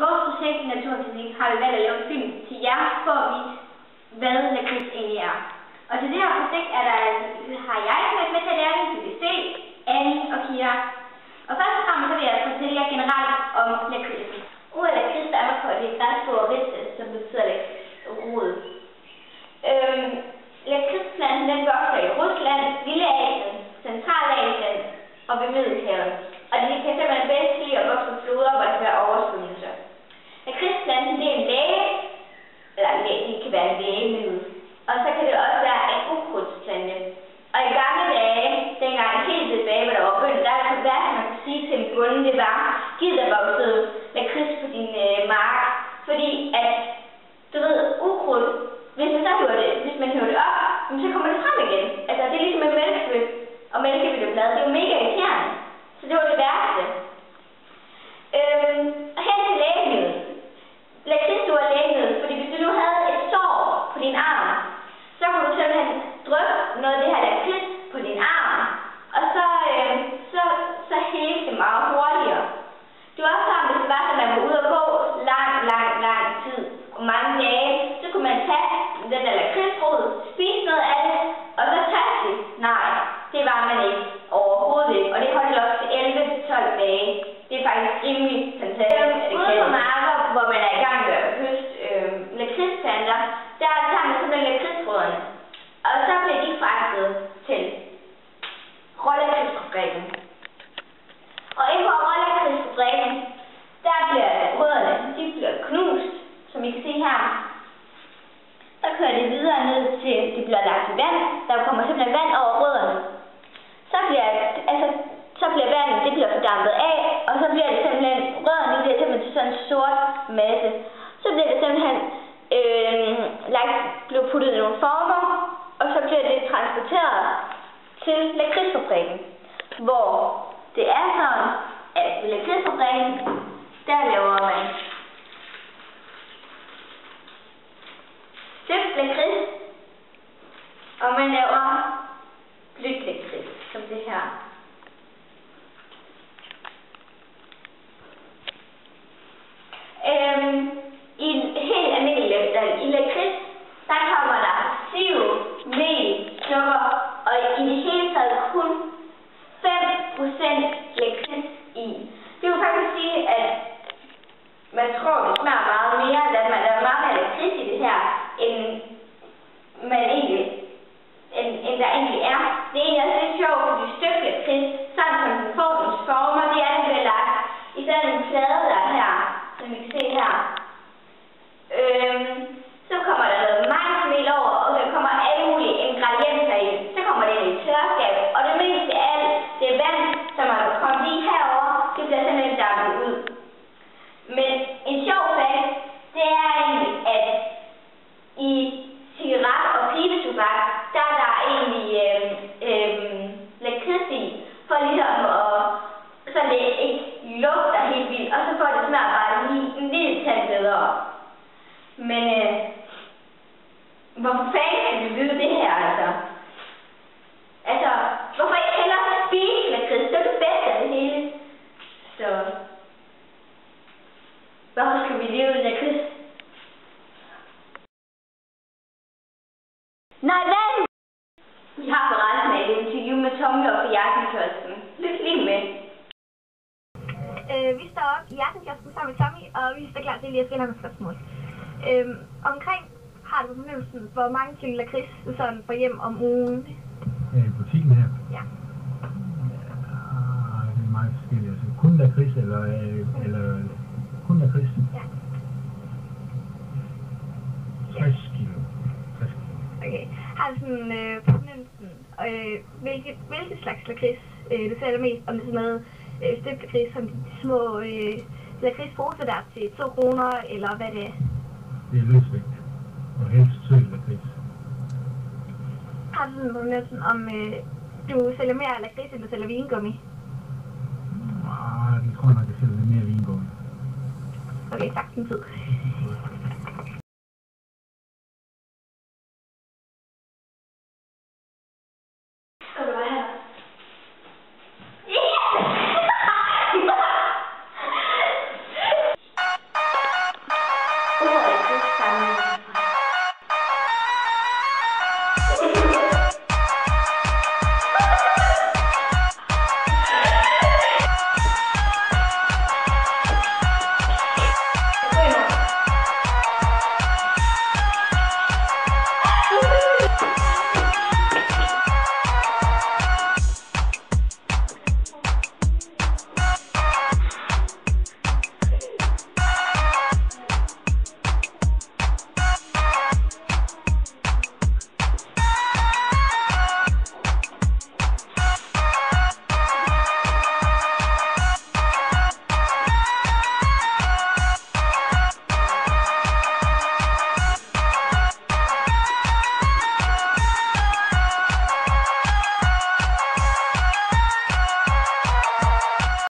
vores projekt i Naturteknik har vi valgt at lave en film til jer for at vise, hvad lakrids egentlig er. Og til det her projekt har jeg været med til at lære det, CBC, Annie og Kira. Og først og fremmest så vil jeg fortælle jer generelt om lakrids. Ordet lakrids stammer på det græske ord ridse, som betyder rod. Lakridsplanten den vokser i Rusland, Lilleasien, Centralasien og ved Middelhavet. Og de kan simpelthen bedst lide at vokse på floder, hvor der kan være oversvømmelser. Lakridsplanten det er en det kan være en lægemiddel. Og så kan det også være en ukrudtsplante. Og i gamle dage, dengang helt tilbage, hvor der var bønder, der kunne være, at man kunne sige til en bonde, det var, giv der voksede lakrids på din mark. Fordi at, du ved, ukrudt, hvis man hiver det op, så kommer det frem igen. Altså det er ligesom en mælkesvøb og mælkevildeblad. Det er jo mega irriterende. Så det var det værste. Og hen til lægemiddel. Lakrids var lægemiddel, fordi hvis du nu havde et sår på din arm, så kunne du simpelthen dryppe noget af det her lakrids på din arm, og så helte det meget hurtigere. Det var også sådan, hvis det var, at man var ude at gå lang tid, og mange dage, så kunne man tage den der lakridsrod, spise noget af det, og så tage det. Nej, det var man ikke overhovedet ikke, og det holdt op til 11-12 dage. Det er faktisk rimelig fantastisk. Ude på marker, hvor man er i gang med at høste lakridsplanter, der tager man simpelthen lakridsrødderne, og så bliver de fragtet til rålakridsfabrikken. Og inde på rålakridsfabrikken, der bliver rødderne, de bliver knust, som I kan se her. Så kører det videre ned til, det bliver lagt i vand. Der kommer simpelthen vand over rødderne. Så bliver vandet, det bliver fordampet af, og så bliver det simpelthen, rødderne bliver simpelthen til sådan en sort masse. Så bliver det simpelthen bliver puttet i nogle former, og så bliver det transporteret til lakridsfabrikken, hvor det er sådan, at ved lakridsfabrikken, der laver man støbt lakrids, og man laver blødt lakrids, som det her. I en helt almindelig i lakrids, der kommer der siv, mel, sukker og i det hele taget kun 5% lakrids i. Det vil faktisk sige, at man tror, det smager meget mere, at man er meget mere lakrids i det her, end der egentlig er. Det er egentlig også lidt sjovt, fordi støbt lakrids, sådan som den får dens former, det er, at den bliver lagt i sådan en plade der her, som I kan se her. Så kommer der noget majsmel over, og der kommer alle mulige ingredienser i. Så kommer det i tørskab, og det meste af alt, det er vand, som er kommet i herover, det bliver simpelthen dampet ud. Men en sjov fakt, det er egentlig, at i cigaret og pibetobak, der er der egentlig lakrids i, for ligesom så det ikke lugter helt vildt, og så får det smager bare lige en lille tand bedre. Men hvorfor fanden kan vi vide det her, altså? Altså, hvorfor ikke hellere spise lakrids? Det er det bedste af det hele. Så hvorfor skal vi leve uden lakrids? Nej, hvad? Vi har forresten et interview med Tommy og for Hjertenkiosken. Lyt lige med. Vi står op i Hjertenkiosken sammen med Tommy, og vi står klar til lige at stille nogle spørgsmål. Omkring har du fornemmelsen, hvor mange kilo lakrids du sådan får hjem om ugen? I butikken her? Ja. Det er meget forskelligt. Altså, kun lakrids eller kun lakrids? Ja. 60 kilo. Okay. Har du sådan fornemmelsen, hvilket slags lakrids du sælger mest? Om det er sådan noget støbt lakrids, som de små lakridsposer der til 2 kroner, eller hvad det er? Det er løsvægt, og helst sød lakrids. Har du sådan fornemmelsen om, du sælger mere lakrids, end du sælger vingummi? Det tror jeg nok, jeg sælger lidt mere vingummi. Okay, tak din tid. Skal du være her? Ordet samling.